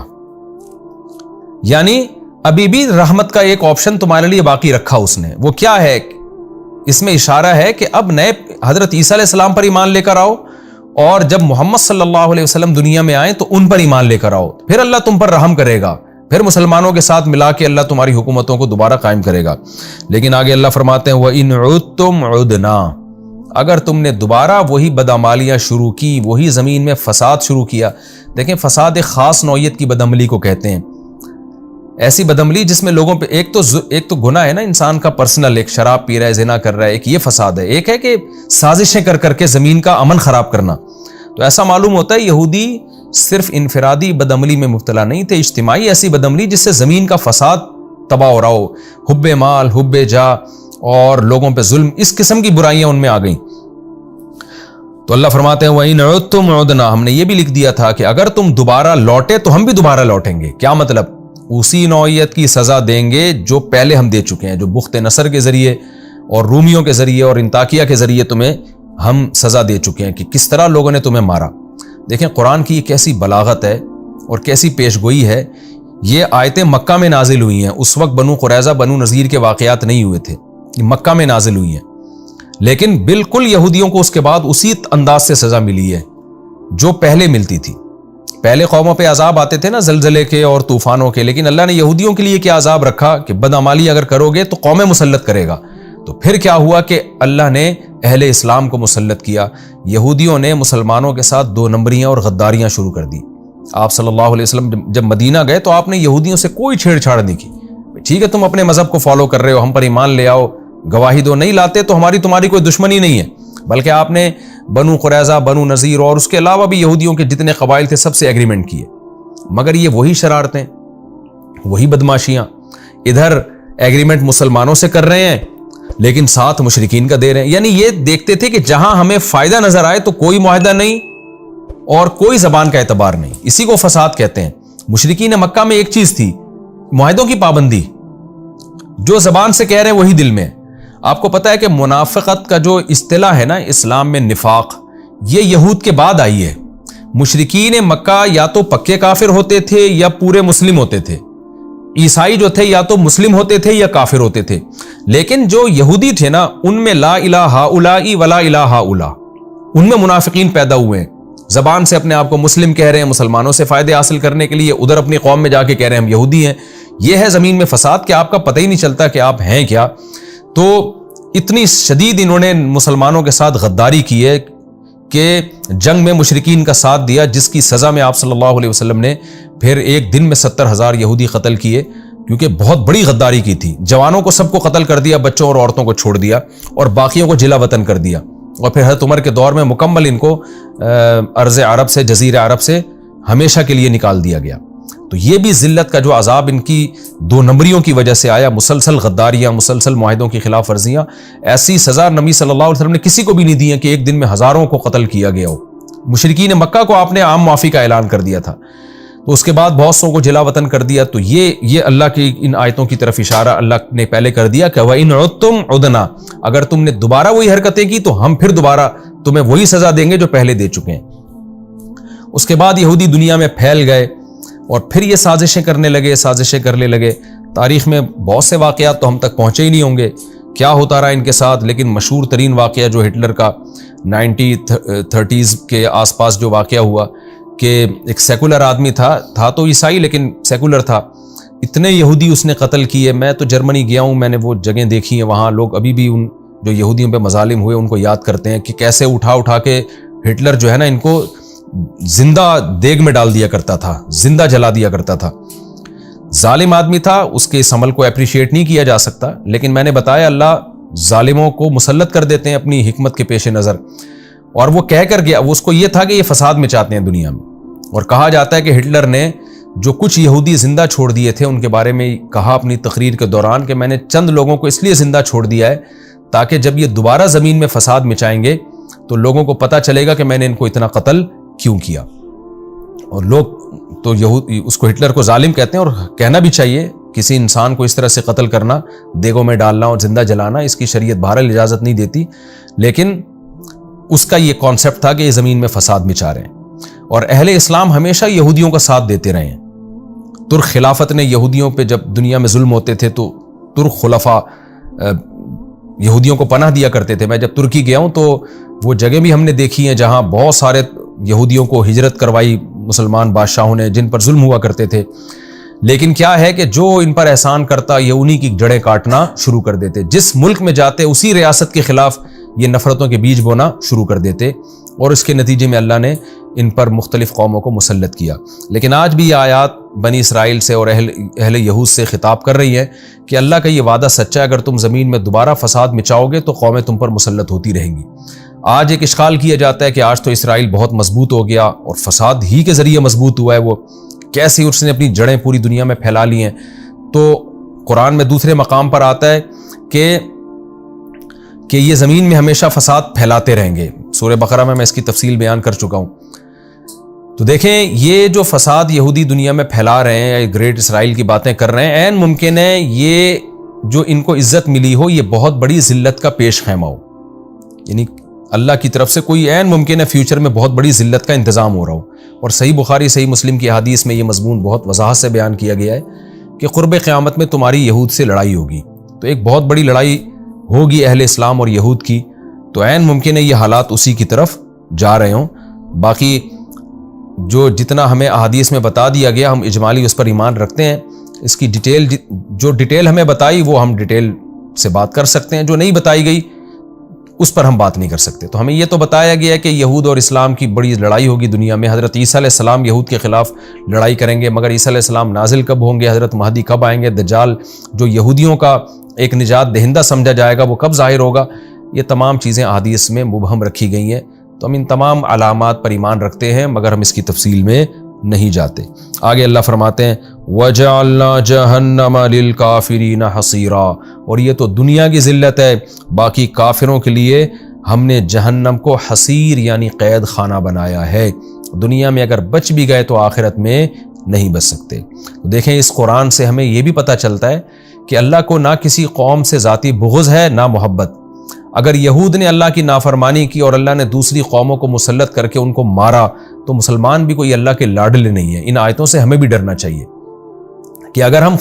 یعنی ابھی بھی رحمت کا ایک آپشن تمہارے لیے باقی رکھا اس نے۔ وہ کیا ہے؟ اس میں اشارہ ہے کہ اب نئے حضرت عیسیٰ علیہ السلام پر ایمان لے کر آؤ، اور جب محمد صلی اللہ علیہ وسلم دنیا میں آئیں تو ان پر ایمان لے کر آؤ، پھر اللہ تم پر رحم کرے گا، پھر مسلمانوں کے ساتھ ملا کے اللہ تمہاری حکومتوں کو دوبارہ قائم کرے گا۔ لیکن آگے اللہ فرماتے ہیں وَإِنْ عُدْتُمْ عُدْنَا، اگر تم نے دوبارہ وہی بدعمالیاں شروع کی، وہی زمین میں فساد شروع کیا۔ دیکھیں فساد ایک خاص نوعیت کی بدعملی کو کہتے ہیں، ایسی بدعملی جس میں لوگوں پہ ایک تو گناہ ہے نا انسان کا پرسنل، ایک شراب پی رہا ہے، زنا کر رہا ہے، ایک یہ فساد ہے، ایک ہے کہ سازشیں کر کر کے زمین کا امن خراب کرنا۔ تو ایسا معلوم ہوتا ہے یہودی صرف انفرادی بدعملی میں مبتلا نہیں تھے، اجتماعی ایسی بدعملی جس سے زمین کا فساد تباہ ہو رہا ہو، حب مال، حب جاہ اور لوگوں پہ ظلم، اس قسم کی برائیاں ان میں آ گئیں۔ تو اللہ فرماتے ہیں وَإِنْ عُدْتُمْ عُدْنَا، ہم نے یہ بھی لکھ دیا تھا کہ اگر تم دوبارہ لوٹے تو ہم بھی دوبارہ لوٹیں گے۔ کیا مطلب؟ اسی نوعیت کی سزا دیں گے جو پہلے ہم دے چکے ہیں، جو بخت نصر کے ذریعے اور رومیوں کے ذریعے اور انطاکیہ کے ذریعے تمہیں ہم سزا دے چکے ہیں کہ کس طرح لوگوں نے تمہیں مارا۔ دیکھیں قرآن کی یہ کیسی بلاغت ہے اور کیسی پیش گوئی ہے۔ یہ آیتیں مکہ میں نازل ہوئی ہیں، اس وقت بنو قریظہ بنو نذیر کے واقعات نہیں ہوئے تھے، یہ مکہ میں نازل ہوئی ہیں، لیکن بالکل یہودیوں کو اس کے بعد اسی انداز سے سزا ملی ہے جو پہلے ملتی تھی۔ پہلے قوموں پہ عذاب آتے تھے نا زلزلے کے اور طوفانوں کے، لیکن اللہ نے یہودیوں کے لیے کیا عذاب رکھا کہ بدعمالی اگر کرو گے تو قومیں مسلط کرے گا۔ تو پھر کیا ہوا کہ اللہ نے اہل اسلام کو مسلط کیا، یہودیوں نے مسلمانوں کے ساتھ دو نمبریاں اور غداریاں شروع کر دی۔ آپ صلی اللہ علیہ وسلم جب مدینہ گئے تو آپ نے یہودیوں سے کوئی چھیڑ چھاڑ نہیں کی، ٹھیک ہے تم اپنے مذہب کو فالو کر رہے ہو، ہم پر ایمان لے آؤ، گواہی دو، نہیں لاتے تو تمہاری کوئی دشمنی نہیں ہے، بلکہ آپ نے بنو قریظہ، بنو نذیر اور اس کے علاوہ بھی یہودیوں کے جتنے قبائل تھے سب سے ایگریمنٹ کیے۔ مگر یہ وہی شرارتیں، وہی بدماشیاں، ادھر ایگریمنٹ مسلمانوں سے کر رہے ہیں لیکن ساتھ مشرکین کا دے رہے ہیں۔ یعنی یہ دیکھتے تھے کہ جہاں ہمیں فائدہ نظر آئے تو کوئی معاہدہ نہیں اور کوئی زبان کا اعتبار نہیں، اسی کو فساد کہتے ہیں۔ مشرکین مکہ میں ایک چیز تھی، معاہدوں کی پابندی، جو زبان سے کہہ رہے ہیں وہی دل میں۔ آپ کو پتہ ہے کہ منافقت کا جو اصطلاح ہے نا اسلام میں، نفاق، یہ یہود کے بعد آئی ہے۔ مشرکین مکہ یا تو پکے کافر ہوتے تھے یا پورے مسلم ہوتے تھے، عیسائی جو تھے یا تو مسلم ہوتے تھے یا کافر ہوتے تھے، لیکن جو یہودی تھے نا ان میں لا الہ ہؤلاء ولا الہ ہؤلاء، ان میں منافقین پیدا ہوئے ہیں، زبان سے اپنے آپ کو مسلم کہہ رہے ہیں، مسلمانوں سے فائدے حاصل کرنے کے لیے ادھر اپنی قوم میں جا کے کہہ رہے ہیں ہم یہودی ہیں۔ یہ ہے زمین میں فساد کہ آپ کا پتہ ہی نہیں چلتا کہ آپ ہیں کیا۔ تو اتنی شدید انہوں نے مسلمانوں کے ساتھ غداری کی ہے کہ جنگ میں مشرکین کا ساتھ دیا، جس کی سزا میں آپ صلی اللہ علیہ وسلم نے پھر ایک دن میں 70,000 یہودی قتل کیے، کیونکہ بہت بڑی غداری کی تھی۔ جوانوں کو سب کو قتل کر دیا، بچوں اور عورتوں کو چھوڑ دیا اور باقیوں کو جلا وطن کر دیا، اور پھر حضرت عمر کے دور میں مکمل ان کو ارض عرب سے، جزیرہ عرب سے ہمیشہ کے لیے نکال دیا گیا۔ تو یہ بھی ذلت کا جو عذاب ان کی دو نمبریوں کی وجہ سے آیا، مسلسل غداریاں، مسلسل معاہدوں کی خلاف ورزیاں، ایسی سزا نبی صلی اللہ علیہ وسلم نے کسی کو بھی نہیں دی ہے کہ ایک دن میں ہزاروں کو قتل کیا گیا ہو۔ مشرکین مکہ کو آپ نے عام معافی کا اعلان کر دیا تھا، تو اس کے بعد بہت سو کو جلا وطن کر دیا۔ تو یہ اللہ کی ان آیتوں کی طرف اشارہ اللہ نے پہلے کر دیا کہ وَإِنْ عُدْتُمْ عُدْنَا، اگر تم نے دوبارہ وہی حرکتیں کی تو ہم پھر دوبارہ تمہیں وہی سزا دیں گے جو پہلے دے چکے ہیں۔ اس کے بعد یہودی دنیا میں پھیل گئے اور پھر یہ سازشیں کرنے لگے۔ تاریخ میں بہت سے واقعات تو ہم تک پہنچے ہی نہیں ہوں گے کیا ہوتا رہا ان کے ساتھ، لیکن مشہور ترین واقعہ جو ہٹلر کا 1930s کے آس پاس جو واقعہ ہوا کہ ایک سیکولر آدمی تھا تو عیسائی لیکن سیکولر تھا، اتنے یہودی اس نے قتل کیے۔ میں تو جرمنی گیا ہوں، میں نے وہ جگہیں دیکھی ہیں، وہاں لوگ ابھی بھی ان جو یہودیوں پہ مظالم ہوئے ان کو یاد کرتے ہیں کہ کیسے اٹھا کے ہٹلر جو ہے نا ان کو زندہ دیگ میں ڈال دیا کرتا تھا، زندہ جلا دیا کرتا تھا۔ ظالم آدمی تھا، اس کے اس عمل کو اپریشیٹ نہیں کیا جا سکتا، لیکن میں نے بتایا اللہ ظالموں کو مسلط کر دیتے ہیں اپنی حکمت کے پیش نظر۔ اور وہ کہہ کر گیا، وہ اس کو یہ تھا کہ یہ فساد مچاتے ہیں دنیا میں، اور کہا جاتا ہے کہ ہٹلر نے جو کچھ یہودی زندہ چھوڑ دیے تھے ان کے بارے میں کہا اپنی تقریر کے دوران کہ میں نے چند لوگوں کو اس لیے زندہ چھوڑ دیا ہے تاکہ جب یہ دوبارہ زمین میں فساد مچائیں گے تو لوگوں کو پتہ چلے گا کہ میں نے ان کو اتنا قتل کیوں کیا۔ اور لوگ تو اس کو ہٹلر کو ظالم کہتے ہیں، اور کہنا بھی چاہیے، کسی انسان کو اس طرح سے قتل کرنا، دیگوں میں ڈالنا اور زندہ جلانا، اس کی شریعت بہرحال اجازت نہیں دیتی، لیکن اس کا یہ کانسیپٹ تھا کہ یہ زمین میں فساد مچا رہے ہیں۔ اور اہل اسلام ہمیشہ یہودیوں کا ساتھ دیتے رہے ہیں۔ ترک خلافت نے یہودیوں پہ جب دنیا میں ظلم ہوتے تھے تو ترک خلفاء یہودیوں کو پناہ دیا کرتے تھے۔ میں جب ترکی گیا ہوں تو وہ جگہ بھی ہم نے دیکھی ہیں جہاں بہت سارے یہودیوں کو ہجرت کروائی مسلمان بادشاہوں نے، جن پر ظلم ہوا کرتے تھے، لیکن کیا ہے کہ جو ان پر احسان کرتا یہ انہی کی جڑیں کاٹنا شروع کر دیتے، جس ملک میں جاتے اسی ریاست کے خلاف یہ نفرتوں کے بیج بونا شروع کر دیتے، اور اس کے نتیجے میں اللہ نے ان پر مختلف قوموں کو مسلط کیا۔ لیکن آج بھی یہ آیات بنی اسرائیل سے اور اہل یہود سے خطاب کر رہی ہے کہ اللہ کا یہ وعدہ سچا ہے، اگر تم زمین میں دوبارہ فساد مچاؤ گے تو قومیں تم پر مسلط ہوتی رہیں گی۔ آج ایک اشکال کیا جاتا ہے کہ آج تو اسرائیل بہت مضبوط ہو گیا اور فساد ہی کے ذریعے مضبوط ہوا ہے، وہ کیسے اس نے اپنی جڑیں پوری دنیا میں پھیلا لی ہیں۔ تو قرآن میں دوسرے مقام پر آتا ہے کہ یہ زمین میں ہمیشہ فساد پھیلاتے رہیں گے۔ سورہ بقرہ میں اس کی تفصیل بیان کر چکا ہوں۔ تو دیکھیں یہ جو فساد یہودی دنیا میں پھیلا رہے ہیں، گریٹ اسرائیل کی باتیں کر رہے ہیں، عین ممکن ہے یہ جو ان کو عزت ملی ہو یہ بہت بڑی ذلت کا پیش خیمہ ہو، یعنی اللہ کی طرف سے کوئی عین ممکن ہے فیوچر میں بہت بڑی ذلت کا انتظام ہو رہا ہو۔ اور صحیح بخاری صحیح مسلم کی حدیث میں یہ مضمون بہت وضاحت سے بیان کیا گیا ہے کہ قرب قیامت میں تمہاری یہود سے لڑائی ہوگی، تو ایک بہت بڑی لڑائی ہوگی اہل اسلام اور یہود کی، تو عین ممکن ہے یہ حالات اسی کی طرف جا رہے ہوں۔ باقی جو جتنا ہمیں احادیث میں بتا دیا گیا ہم اجمالی اس پر ایمان رکھتے ہیں، اس کی ڈیٹیل جو ڈیٹیل ہمیں بتائی وہ ہم ڈیٹیل سے بات کر سکتے ہیں، جو نہیں بتائی گئی اس پر ہم بات نہیں کر سکتے۔ تو ہمیں یہ تو بتایا گیا ہے کہ یہود اور اسلام کی بڑی لڑائی ہوگی دنیا میں، حضرت عیسیٰ علیہ السلام یہود کے خلاف لڑائی کریں گے، مگر عیسیٰ علیہ السلام نازل کب ہوں گے، حضرت مہدی کب آئیں گے، دجال جو یہودیوں کا ایک نجات دہندہ سمجھا جائے گا وہ کب ظاہر ہوگا، یہ تمام چیزیں احادیث میں مبہم رکھی گئی ہیں۔ تو ہم ان تمام علامات پر ایمان رکھتے ہیں مگر ہم اس کی تفصیل میں نہیں جاتے۔ آگے اللہ فرماتے ہیں وَجَعَلْنَا جَهَنَّمَ لِلْكَافِرِينَ حَصِيرًا، اور یہ تو دنیا کی ذلت ہے، باقی کافروں کے لیے ہم نے جہنم کو حصیر یعنی قید خانہ بنایا ہے۔ دنیا میں اگر بچ بھی گئے تو آخرت میں نہیں بچ سکتے۔ دیکھیں اس قرآن سے ہمیں یہ بھی پتہ چلتا ہے کہ اللہ کو نہ کسی قوم سے ذاتی بغض ہے نہ محبت۔ اگر یہود نے اللہ کی نافرمانی کی اور اللہ نے دوسری قوموں کو مسلط کر کے ان کو مارا تو مسلمان بھی کوئی اللہ کے لاڈلے نہیں ہیں۔ ان آیتوں سے ہمیں بھی ڈرنا چاہیے کہ اگر ہم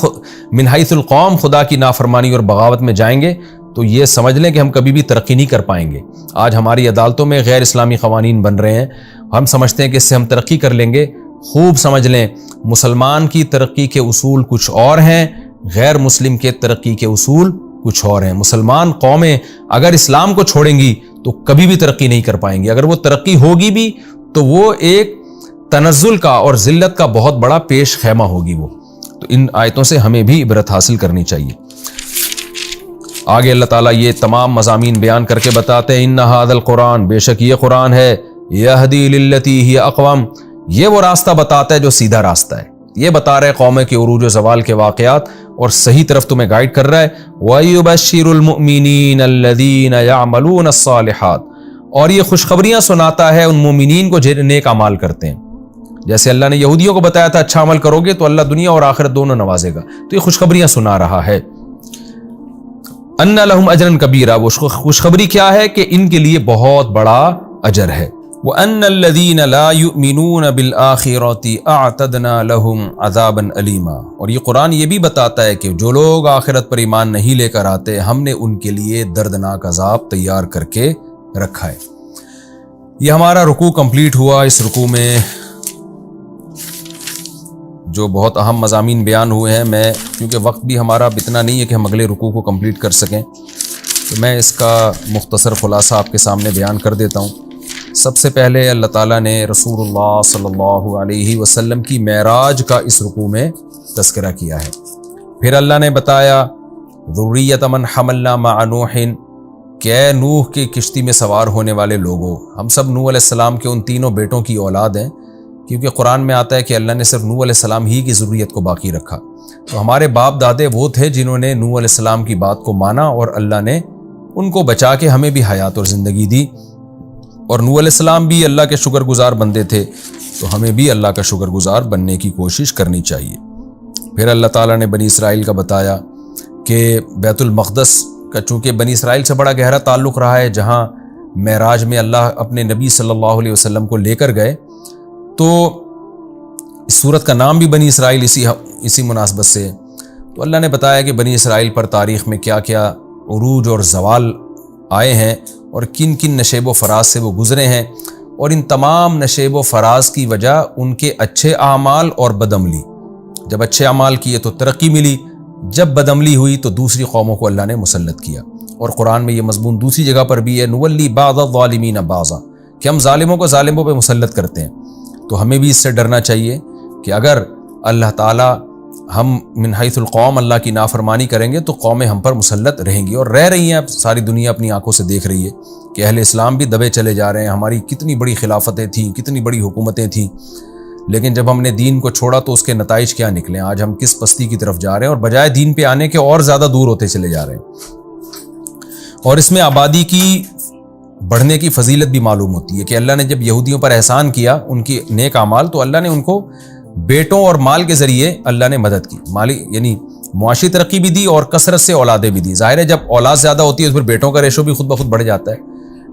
من حیث القوم خدا کی نافرمانی اور بغاوت میں جائیں گے تو یہ سمجھ لیں کہ ہم کبھی بھی ترقی نہیں کر پائیں گے۔ آج ہماری عدالتوں میں غیر اسلامی قوانین بن رہے ہیں، ہم سمجھتے ہیں کہ اس سے ہم ترقی کر لیں گے۔ خوب سمجھ لیں مسلمان کی ترقی کے اصول کچھ اور ہیں، غیر مسلم کے ترقی کے اصول کچھ اور ہیں۔ مسلمان قومیں اگر اسلام کو چھوڑیں گی تو کبھی بھی ترقی نہیں کر پائیں گی، اگر وہ ترقی ہوگی بھی تو وہ ایک تنزل کا اور ذلت کا بہت بڑا پیش خیمہ ہوگی وہ۔ تو ان آیتوں سے ہمیں بھی عبرت حاصل کرنی چاہیے۔ آگے اللہ تعالیٰ یہ تمام مضامین بیان کر کے بتاتے ہیں ان ھذا القرآن، بے شک یہ قرآن ہے، یہدی للتی ہی اقوم، یہ وہ راستہ بتاتا ہے جو سیدھا راستہ ہے، یہ بتا رہے قومیں کے عروج و زوال کے واقعات اور صحیح طرف تمہیں گائیڈ کر رہا ہے۔ وَيُبَشِّرُ الْمُؤْمِنِينَ الَّذِينَ يَعْمَلُونَ الصَّالِحَاتِ، اور یہ خوشخبریاں سناتا ہے ان مومنین کو جو نیک اعمال کرتے ہیں۔ جیسے اللہ نے یہودیوں کو بتایا تھا اچھا عمل کرو گے تو اللہ دنیا اور آخرت دونوں نوازے گا، تو یہ خوشخبریاں سنا رہا ہے۔ ان لہم اجرا کبیرا، وہ خوشخبری کیا ہے کہ ان کے لیے بہت بڑا اجر ہے۔ وَأَنَّ الَّذِينَ لَا يُؤْمِنُونَ بِالْآخِرَةِ أَعْتَدْنَا لَهُمْ عَذَابًا أَلِيمًا، اور یہ قرآن یہ بھی بتاتا ہے کہ جو لوگ آخرت پر ایمان نہیں لے کر آتے ہم نے ان کے لیے دردناک عذاب تیار کر کے رکھا ہے۔ یہ ہمارا رکوع کمپلیٹ ہوا۔ اس رکوع میں جو بہت اہم مضامین بیان ہوئے ہیں، میں کیونکہ وقت بھی ہمارا اتنا نہیں ہے کہ ہم اگلے رکوع کو کمپلیٹ کر سکیں تو میں اس کا مختصر خلاصہ آپ کے سامنے بیان کر دیتا ہوں۔ سب سے پہلے اللہ تعالیٰ نے رسول اللہ صلی اللہ علیہ وسلم کی معراج کا اس رکوع میں تذکرہ کیا ہے۔ پھر اللہ نے بتایا ذریۃ من حملنا مع نوح، کہ اے نوح کی کشتی میں سوار ہونے والے لوگوں، ہم سب نوح علیہ السلام کے ان تینوں بیٹوں کی اولاد ہیں، کیونکہ قرآن میں آتا ہے کہ اللہ نے صرف نوح علیہ السلام ہی کی ذریت کو باقی رکھا۔ تو ہمارے باپ دادے وہ تھے جنہوں نے نوح علیہ السلام کی بات کو مانا اور اللہ نے ان کو بچا کے ہمیں بھی حیات اور زندگی دی، اور نوح علیہ السلام بھی اللہ کے شکر گزار بندے تھے۔ تو ہمیں بھی اللہ کا شکر گزار بننے کی کوشش کرنی چاہیے۔ پھر اللہ تعالیٰ نے بنی اسرائیل کا بتایا کہ بیت المقدس کا چونکہ بنی اسرائیل سے بڑا گہرا تعلق رہا ہے، جہاں معراج میں اللہ اپنے نبی صلی اللہ علیہ وسلم کو لے کر گئے، تو اس سورت کا نام بھی بنی اسرائیل اسی مناسبت سے ہے۔ تو اللہ نے بتایا کہ بنی اسرائیل پر تاریخ میں کیا کیا عروج اور زوال آئے ہیں اور کن کن نشیب و فراز سے وہ گزرے ہیں، اور ان تمام نشیب و فراز کی وجہ ان کے اچھے اعمال اور بدعملی۔ جب اچھے اعمال کیے تو ترقی ملی، جب بدعملی ہوئی تو دوسری قوموں کو اللہ نے مسلط کیا۔ اور قرآن میں یہ مضمون دوسری جگہ پر بھی ہے، نولی بعض الظالمین بعضا، کہ ہم ظالموں کو ظالموں پہ مسلط کرتے ہیں۔ تو ہمیں بھی اس سے ڈرنا چاہیے کہ اگر اللہ تعالیٰ ہم من حیث القوم اللہ کی نافرمانی کریں گے تو قومیں ہم پر مسلط رہیں گی، اور رہ رہی ہیں۔ اب ساری دنیا اپنی آنکھوں سے دیکھ رہی ہے کہ اہل اسلام بھی دبے چلے جا رہے ہیں۔ ہماری کتنی بڑی خلافتیں تھیں، کتنی بڑی حکومتیں تھیں، لیکن جب ہم نے دین کو چھوڑا تو اس کے نتائج کیا نکلے؟ آج ہم کس پستی کی طرف جا رہے ہیں، اور بجائے دین پہ آنے کے اور زیادہ دور ہوتے چلے جا رہے ہیں۔ اور اس میں آبادی کی بڑھنے کی فضیلت بھی معلوم ہوتی ہے کہ اللہ نے جب یہودیوں پر احسان کیا ان کی نیک اعمال، تو اللہ نے ان کو بیٹوں اور مال کے ذریعے اللہ نے مدد کی، مالی یعنی معاشی ترقی بھی دی اور کثرت سے اولادیں بھی دی۔ ظاہر ہے جب اولاد زیادہ ہوتی ہے تو پھر بیٹوں کا ریشو بھی خود بخود بڑھ جاتا ہے۔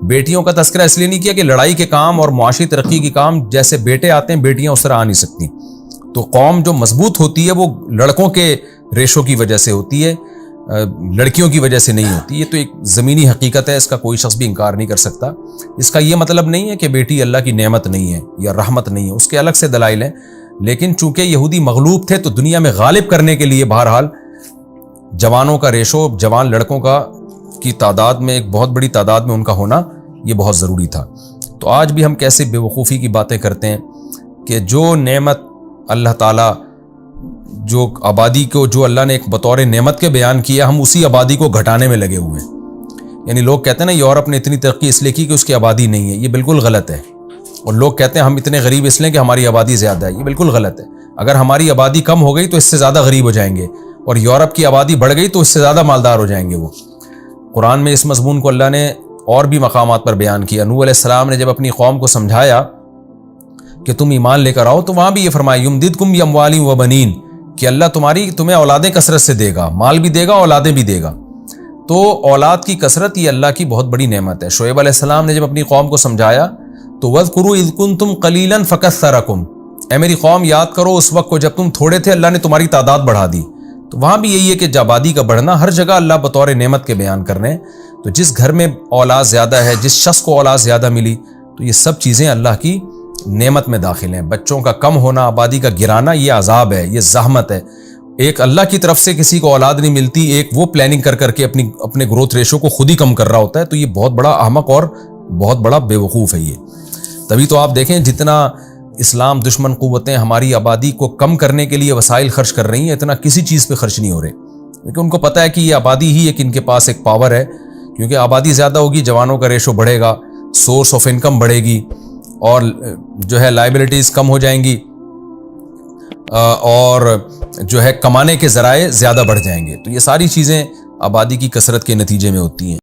بیٹیوں کا تذکرہ اس لیے نہیں کیا کہ لڑائی کے کام اور معاشی ترقی کے کام جیسے بیٹے آتے ہیں بیٹیاں اس طرح آ نہیں سکتی۔ تو قوم جو مضبوط ہوتی ہے وہ لڑکوں کے ریشو کی وجہ سے ہوتی ہے، لڑکیوں کی وجہ سے نہیں ہوتی۔ یہ تو ایک زمینی حقیقت ہے، اس کا کوئی شخص بھی انکار نہیں کر سکتا۔ اس کا یہ مطلب نہیں ہے کہ بیٹی اللہ کی نعمت نہیں ہے یا رحمت نہیں ہے، اس کے الگ سے دلائل ہیں۔ لیکن چونکہ یہودی مغلوب تھے تو دنیا میں غالب کرنے کے لیے بہرحال جوانوں کا ریشو، جوان لڑکوں کا کی تعداد میں ایک بہت بڑی تعداد میں ان کا ہونا یہ بہت ضروری تھا۔ تو آج بھی ہم کیسے بے وقوفی کی باتیں کرتے ہیں کہ جو نعمت اللہ تعالیٰ، جو آبادی کو جو اللہ نے ایک بطور نعمت کے بیان کیا، ہم اسی آبادی کو گھٹانے میں لگے ہوئے ہیں۔ یعنی لوگ کہتے ہیں نا یورپ نے اتنی ترقی اس لیے کی کہ اس کی آبادی نہیں ہے، یہ بالکل غلط ہے۔ اور لوگ کہتے ہیں ہم اتنے غریب اس لیے کہ ہماری آبادی زیادہ ہے، یہ بالکل غلط ہے۔ اگر ہماری آبادی کم ہو گئی تو اس سے زیادہ غریب ہو جائیں گے، اور یورپ کی آبادی بڑھ گئی تو اس سے زیادہ مالدار ہو جائیں گے وہ۔ قرآن میں اس مضمون کو اللہ نے اور بھی مقامات پر بیان کیا۔ نوح علیہ السلام نے جب اپنی قوم کو سمجھایا کہ تم ایمان لے کر آؤ تو وہاں بھی یہ فرمایا یمددکم باموال وبنین، کہ اللہ تمہیں اولادیں کثرت سے دے گا، مال بھی دے گا، اولادیں بھی دے گا۔ تو اولاد کی کثرت یہ اللہ کی بہت بڑی نعمت ہے۔ شعیب علیہ السلام نے جب اپنی قوم کو سمجھایا تو وَاذْكُرُوا إِذْ كُنْتُمْ قَلِيلًا فَكَثَّرَكُمْ، اے میری قوم یاد کرو اس وقت کو جب تم تھوڑے تھے، اللہ نے تمہاری تعداد بڑھا دی۔ تو وہاں بھی یہی ہے کہ آبادی کا بڑھنا ہر جگہ اللہ بطور نعمت کے بیان کر رہے ہیں۔ تو جس گھر میں اولاد زیادہ ہے، جس شخص کو اولاد زیادہ ملی، تو یہ سب چیزیں اللہ کی نعمت میں داخل ہیں۔ بچوں کا کم ہونا، آبادی کا گرانا، یہ عذاب ہے، یہ زحمت ہے۔ ایک اللہ کی طرف سے کسی کو اولاد نہیں ملتی، ایک وہ پلاننگ کر کے اپنے گروتھ ریشو کو خود ہی کم کر رہا ہوتا ہے، تو یہ بہت بڑا احمق اور بہت بڑا بے وقوف ہے یہ۔ تبھی تو آپ دیکھیں جتنا اسلام دشمن قوتیں ہماری آبادی کو کم کرنے کے لیے وسائل خرچ کر رہی ہیں، اتنا کسی چیز پہ خرچ نہیں ہو رہے، کیونکہ ان کو پتہ ہے کہ یہ آبادی ہی ایک ان کے پاس ایک پاور ہے۔ کیونکہ آبادی زیادہ ہوگی، جوانوں کا ریشو بڑھے گا، سورس آف انکم بڑھے گی، اور جو ہے لائبلٹیز کم ہو جائیں گی، اور جو ہے کمانے کے ذرائع زیادہ بڑھ جائیں گے۔ تو یہ ساری چیزیں آبادی کی کثرت کے نتیجے میں ہوتی ہیں۔